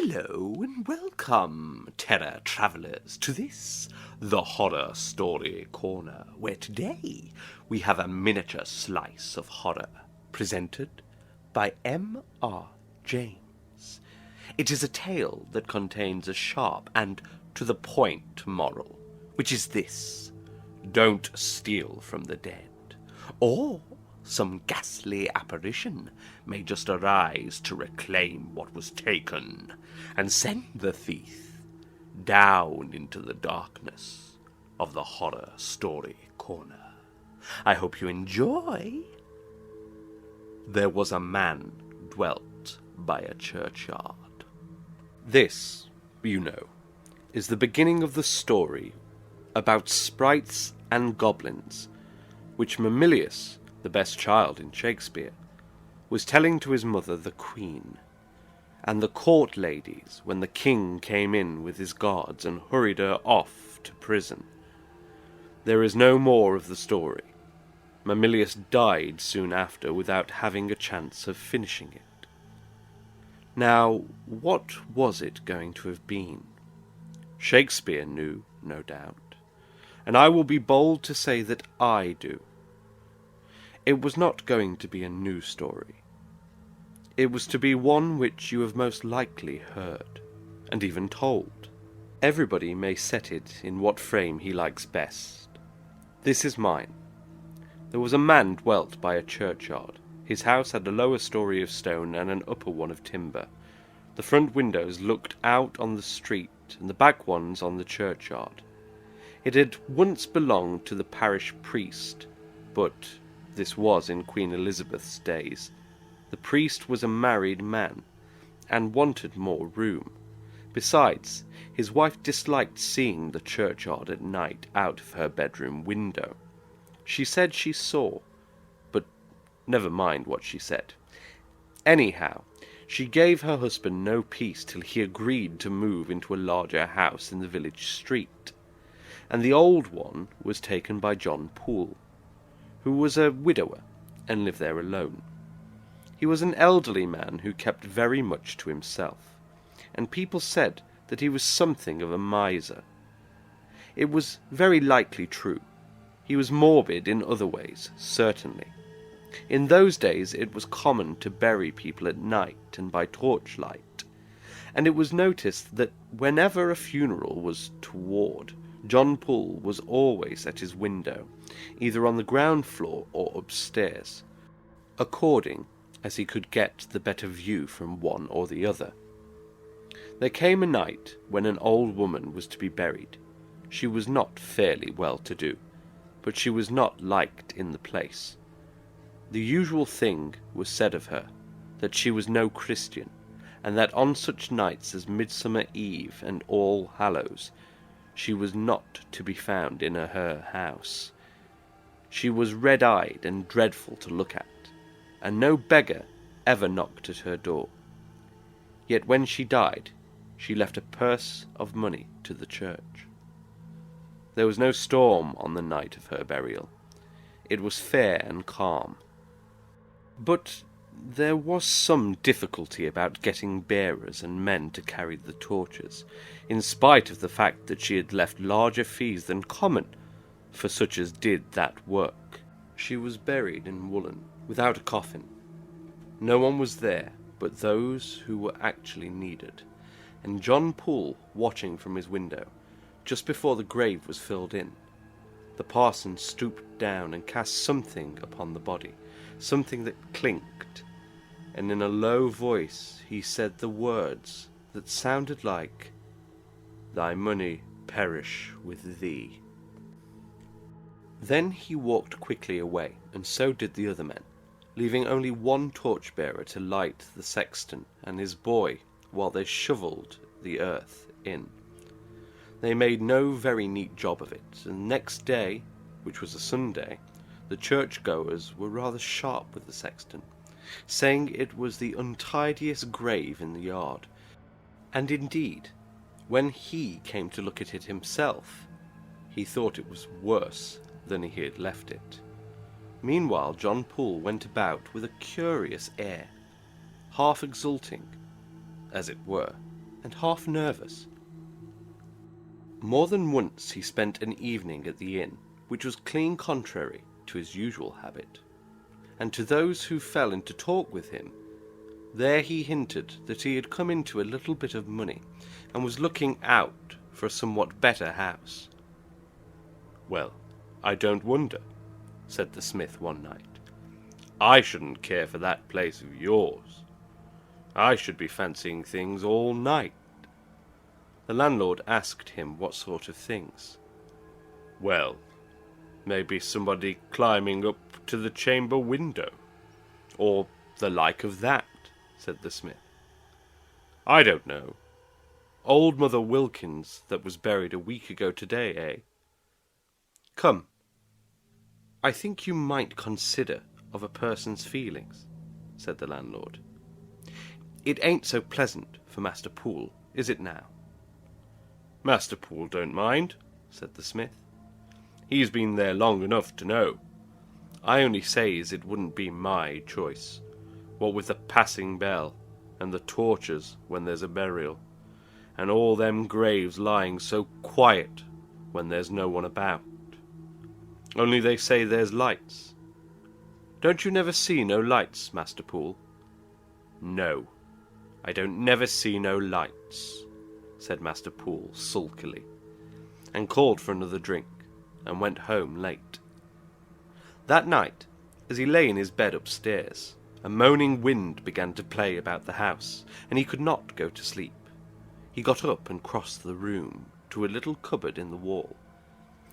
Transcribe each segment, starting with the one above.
Hello and welcome, terror travellers, to this, the Horror Story Corner, where today we have a miniature slice of horror presented by M.R. James. It is a tale that contains a sharp and to-the-point moral, which is this: don't steal from the dead, or some ghastly apparition may just arise to reclaim what was taken and send the thief down into the darkness of the Horror Story Corner. I hope you enjoy. There was a man dwelt by a churchyard. This, you know, is the beginning of the story about sprites and goblins, which Mamilius, the best child in Shakespeare, was telling to his mother, the Queen, and the court ladies when the king came in with his guards and hurried her off to prison. There is no more of the story. Mamilius died soon after without having a chance of finishing it. Now, what was it going to have been? Shakespeare knew, no doubt, and I will be bold to say that I do. It was not going to be a new story. It was to be one which you have most likely heard, and even told. Everybody may set it in what frame he likes best. This is mine. There was a man dwelt by a churchyard. His house had a lower story of stone and an upper one of timber. The front windows looked out on the street, and the back ones on the churchyard. It had once belonged to the parish priest, but this was in Queen Elizabeth's days. The priest was a married man, and wanted more room. Besides, his wife disliked seeing the churchyard at night out of her bedroom window. She said she saw, but never mind what she said. Anyhow, she gave her husband no peace till he agreed to move into a larger house in the village street, and the old one was taken by John Poole, who was a widower and lived there alone. He was an elderly man who kept very much to himself, and people said that he was something of a miser. It was very likely true. He was morbid in other ways, certainly. In those days it was common to bury people at night and by torchlight, and it was noticed that whenever a funeral was toward, John Poole was always at his window, either on the ground floor or upstairs, according as he could get the better view from one or the other. There came a night when an old woman was to be buried. She was not fairly well-to-do, but she was not liked in the place. The usual thing was said of her, that she was no Christian, and that on such nights as Midsummer Eve and All Hallows, she was not to be found in her house. She was red-eyed and dreadful to look at, and no beggar ever knocked at her door. Yet when she died, she left a purse of money to the church. There was no storm on the night of her burial. It was fair and calm. But there was some difficulty about getting bearers and men to carry the torches, in spite of the fact that she had left larger fees than common for such as did that work. She was buried in woolen, without a coffin. No one was there but those who were actually needed, and John Poole watching from his window, just before the grave was filled in. The parson stooped down and cast something upon the body, something that clinked, and in a low voice he said the words that sounded like, "Thy money perish with thee." Then he walked quickly away, and so did the other men, leaving only one torchbearer to light the sexton and his boy while they shovelled the earth in. They made no very neat job of it, and next day, which was a Sunday, the churchgoers were rather sharp with the sexton, saying it was the untidiest grave in the yard, and indeed, when he came to look at it himself, he thought it was worse than he had left it. Meanwhile, John Poole went about with a curious air, half exulting, as it were, and half nervous. More than once he spent an evening at the inn, which was clean contrary to his usual habit, and to those who fell into talk with him, there he hinted that he had come into a little bit of money, and was looking out for a somewhat better house. "Well, I don't wonder," said the smith one night. "I shouldn't care for that place of yours. I should be fancying things all night." The landlord asked him what sort of things. "Well, maybe somebody climbing up to the chamber window, or the like of that," said the smith. "I don't know. Old Mother Wilkins that was buried a week ago today, eh?" "Come, I think you might consider of a person's feelings," said the landlord. "It ain't so pleasant for Master Poole, is it now?" "Master Poole don't mind," said the smith. "He's been there long enough to know. I only says it wouldn't be my choice, what with the passing bell, and the torches when there's a burial, and all them graves lying so quiet when there's no one about. Only they say there's lights. Don't you never see no lights, Master Poole?" "No, I don't never see no lights," said Master Poole sulkily, and called for another drink, and went home late. That night, as he lay in his bed upstairs, a moaning wind began to play about the house, and he could not go to sleep. He got up and crossed the room to a little cupboard in the wall.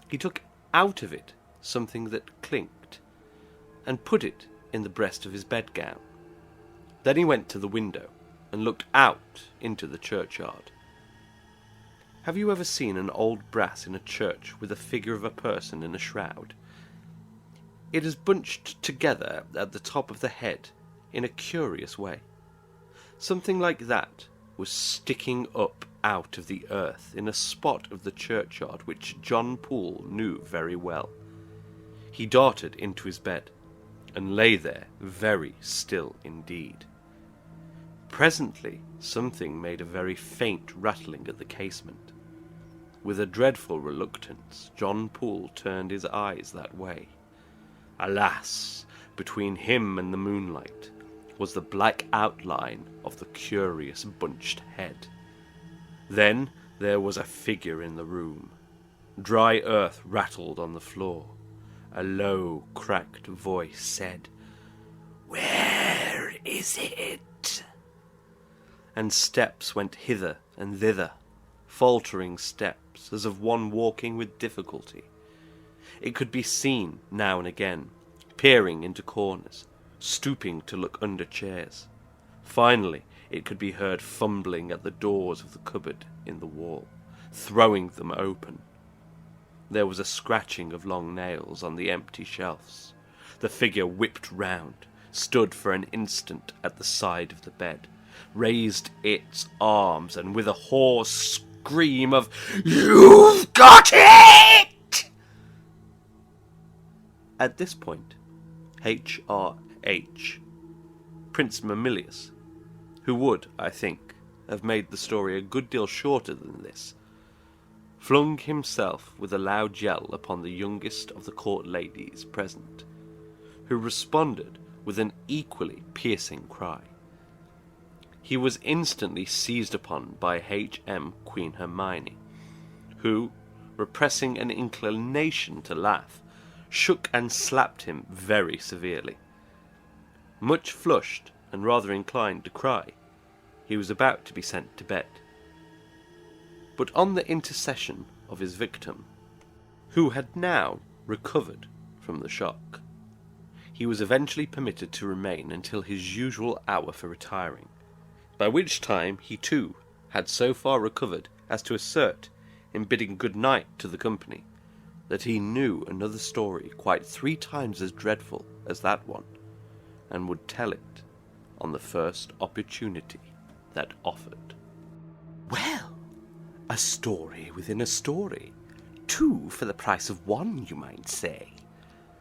He took out of it something that clinked, and put it in the breast of his bedgown. Then he went to the window, and looked out into the churchyard. Have you ever seen an old brass in a church with a figure of a person in a shroud? It is bunched together at the top of the head in a curious way. Something like that was sticking up out of the earth in a spot of the churchyard which John Poole knew very well. He darted into his bed, and lay there very still indeed. Presently something made a very faint rattling at the casement. With a dreadful reluctance, John Poole turned his eyes that way. Alas, between him and the moonlight was the black outline of the curious bunched head. Then there was a figure in the room. Dry earth rattled on the floor. A low, cracked voice said, "Where is it?" And steps went hither and thither, faltering steps, as of one walking with difficulty. It could be seen, now and again, peering into corners, stooping to look under chairs. Finally, it could be heard fumbling at the doors of the cupboard in the wall, throwing them open. There was a scratching of long nails on the empty shelves. The figure whipped round, stood for an instant at the side of the bed, raised its arms, and with a hoarse scream of "You've got it!" At this point, H.R.H., Prince Mamilius, who would, I think, have made the story a good deal shorter than this, flung himself with a loud yell upon the youngest of the court ladies present, who responded with an equally piercing cry. He was instantly seized upon by H.M. Queen Hermione, who, repressing an inclination to laugh, shook and slapped him very severely. Much flushed and rather inclined to cry, he was about to be sent to bed. But on the intercession of his victim, who had now recovered from the shock, he was eventually permitted to remain until his usual hour for retiring, by which time he too had so far recovered as to assert, in bidding good night to the company, that he knew another story quite 3 times as dreadful as that one, and would tell it on the first opportunity that offered. Well, a story within a story. 2 for the price of 1, you might say.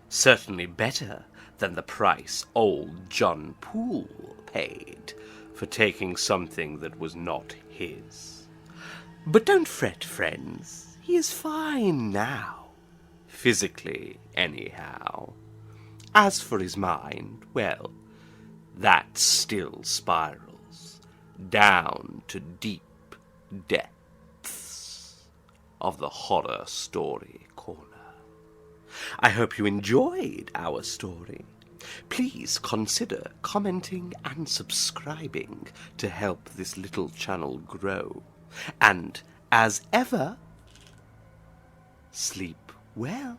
Certainly better than the price old John Poole paid for taking something that was not his. But don't fret, friends. He is fine now. Physically, anyhow. As for his mind, well, that still spirals down to deep depths of the Horror Story Corner. I hope you enjoyed our story. Please consider commenting and subscribing to help this little channel grow. And, as ever, sleep well.